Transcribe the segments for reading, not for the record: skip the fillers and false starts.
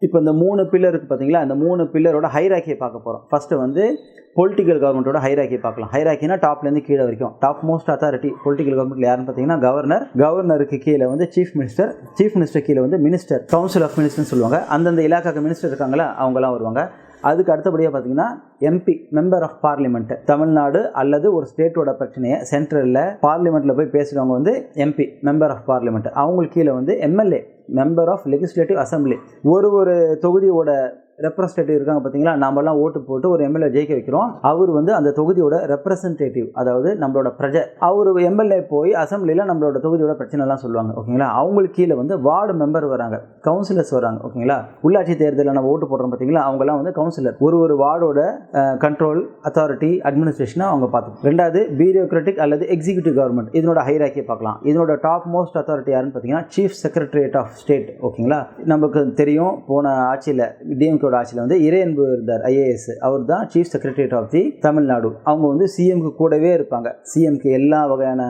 இப்போ இந்த 3 பில்லர் இருக்குது பார்த்தீங்களா, அந்த 3 பில்லரோட ஹைராக்கியை பார்க்க போகிறோம். ஃபஸ்ட்டு வந்து பொலிட்டிக்கல் கவர்மெண்ட்டோட ஹைராக்கியை பார்க்கலாம். ஹைராக்கினா டாப்லேருந்து கீழே வரைக்கும். டாப் மோஸ்ட் அத்தாரிட்டி பொலிட்டிக்கல் கவர்மெண்ட்டில் யாருன்னு பார்த்தீங்கன்னா கவர்னர். கவர்னருக்கு கீழே வந்து சீஃப் மினிஸ்டர். சீஃப் மினிஸ்டர் கீழே வந்து மினிஸ்டர், கவுன்சில் ஆஃப் மினிஸ்டர்னு சொல்லுவாங்க. அந்தந்த இலாக்காக்கு மினிஸ்டர் இருக்காங்களா, அவங்களாம் வருவாங்க. அதுக்கு அடுத்தபடியாக பார்த்தீங்கன்னா MP, member of parliament. Tamil Nadu அல்லது ஒரு ஸ்டேட்டோட பிரச்சனையை சென்ட்ரலில் பார்லிமெண்ட்டில் போய் பேசுகிறவங்க வந்து எம்பி, மெம்பர் ஆஃப் பார்லிமெண்ட். அவங்களுக்கு கீழே வந்து MLA, member of legislative assembly. ஒரு தொகுதியோட ரெப்ரஸன்டேட்டிவ் இருக்காங்க பார்த்தீங்களா, நாமெல்லாம் ஓட்டு போட்டு ஒரு எம்எல்ஏ ஜெயிக்க வைக்கிறோம். அவர் வந்து அந்த தொகுதியோட ரெப்ரஸன்டேட்டிவ், அதாவது நம்மளோட பிரஜை. அவர் எம்எல்ஏ போய் அசம்பிளியில் நம்மளோட தொகுதியோட பிரச்சனைலாம் சொல்லுவாங்க. ஓகேங்களா. அவங்களுக்கு கீழே வந்து வார்டு மெம்பர் வராங்க, கவுன்சிலர்ஸ் வராங்க. ஓகேங்களா. உள்ளாட்சி தேர்தலில் நம்ம ஓட்டு போடுறோம் பார்த்தீங்களா, அவங்கலாம் வந்து கவுன்சிலர். ஒரு வார்டோட கண்ட்ரோல், அத்தாரிட்டி, அட்மினிஸ்ட்ரேஷனை அவங்க பார்த்து. ரெண்டாவது பியூரோக்ராட்டிக் அல்லது எக்ஸிக்யூட்டிவ் கவர்மெண்ட். இதனோட ஹைராக்கியை பார்க்கலாம். இதனோட டாப் மோஸ்ட் அத்தாரிட்டி யாருன்னு பார்த்தீங்கன்னா சீஃப் செக்ரட்டரியேட் ஆஃப் ஸ்டேட். ஓகேங்களா. நமக்கு தெரியும், போன ஆட்சியில் டிஎம்கே ஆட்சியில் வந்து இறையன்பு இருந்தார், ஐஏஎஸ். அவர் தான் chief secretariat of the Tamil Nadu. அவங்க வந்து சிஎம்க்கு கூடவே இருப்பாங்க. சிஎம்க்கு எல்லா வகையான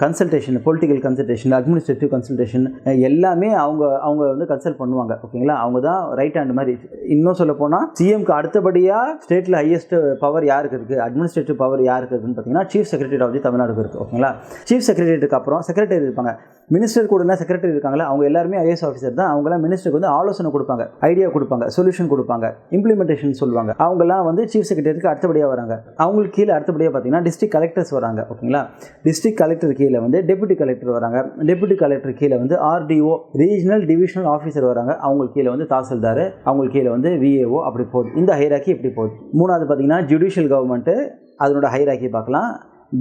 consultation, political consultation, administrative consultation எல்லாமே அவங்க வந்து கன்சல்ட் பண்ணுவாங்க. ஓகேங்களா. அவங்க தான் ரைட் ஹேண்ட் மாதிரி. இன்னும் சொல்ல போனால் சிஎம்க்கு அடுத்தபடியாக ஸ்டேட்டில் ஹையஸ்ட் பவர் யாருக்கு இருக்குது, அட்மினிஸ்ட்ரேட்டிவ் பவர் யாருக்கு இருக்குன்னு பார்த்தீங்கன்னா chief secretary of the Tamil Nadu இருக்குது. ஓகேங்களா. சீஃப் செக்ரட்டரிக்கு அப்புறம் செக்ரட்டரி இருப்பாங்க. மினிஸ்டர் கூட செக்ரட்டரி இருக்காங்களா, அவங்க எல்லாருமே ஐஏஎஸ் ஆஃபீஸர் தான். அவங்களாம் மினிஸ்டருக்கு வந்து ஆலோசனை கொடுப்பாங்க, ஐடியா கொடுப்பாங்க, சொல்யூஷன் கொடுப்பாங்க, இம்ப்ளிமெண்டேஷன் சொல்லுவாங்க. அவங்கலாம் வந்து சீஃப் செக்ரட்டரிக்கு அடுத்தபடியாக வராங்க. அவங்களுக்கு கீழே அடுத்தபடியாக பார்த்தீங்கன்னா டிஸ்ட்ரிக்ட் கலெக்டர்ஸ் வராங்க. ஓகேங்களா. டிஸ்ட்ரிக்ட் கலெக்டர் கீழே வந்து டெபுட்டி கலெக்டர் வராங்க. டெபுட்டி கலெக்டர் கீழே வந்து ஆர்டிஓ, ரீஜனல் டிவிஷனல் ஆஃபீஸர் வராங்க. அவங்களுக்கு கீழே வந்து தாசில்தார், அவங்களுக்கு கீழே வந்து விஏஓ. அப்படி போகுது. இந்த ஹைராக்கி இப்படி போகுது. மூணாவது பார்த்தீங்கன்னா ஜுடிஷியல் கவர்மெண்ட்டு, அதனோட ஹைராக்கி பார்க்கலாம்.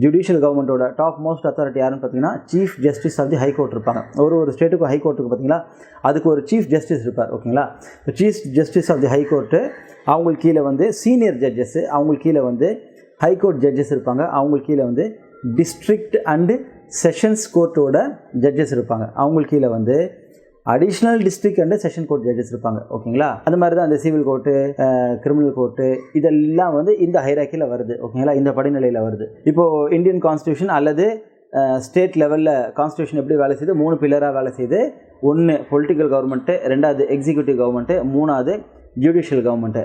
ஜுடிஷியல் கவர்மெண்ட்டோட டாப் மோஸ்ட் அத்தாரிட்டி யாருன்னு பார்த்தீங்கன்னா chief justice of the high court இருப்பாங்க. ஒரு ஸ்டேட்டுக்கு ஹைகோர்ட்டுக்கு பார்த்தீங்களா, அதுக்கு ஒரு சீஃப் ஜஸ்டிஸ் இருப்பார். ஓகேங்களா. Chief justice of the high court. அவங்களுக்கு கீழே வந்து சீனியர் ஜட்ஜஸ், அவங்களுக்கு கீழே வந்து ஹைகோர்ட் ஜட்ஜஸ் இருப்பாங்க. அவங்களுக்கு கீழே வந்து டிஸ்ட்ரிக்ட் அண்டு செஷன்ஸ் கோர்ட்டோட ஜட்ஜஸ் இருப்பாங்க. அவங்களுக்கு கீழே வந்து additional district and session court judges இருப்பாங்க. ஓகேங்களா. அந்த மாதிரி தான் அந்த சிவில் கோர்ட்டு, கிரிமினல் கோர்ட்டு, இதெல்லாம் வந்து இந்த ஹைராக்கியில் வருது. ஓகேங்களா. இந்த படிநிலையில் வருது. இப்போது இந்தியன் கான்ஸ்டியூஷன் அல்லது ஸ்டேட் லெவலில் கான்ஸ்டியூஷன் எப்படி வேலை செய்யுது, 3 பில்லராக வேலை செய்யுது. 1 பொலிட்டிக்கல் கவர்மெண்ட்டு, 2வது எக்ஸிக்யூட்டிவ் கவர்மெண்ட்டு, 3வது ஜுடிஷியல் கவர்மெண்ட்டு.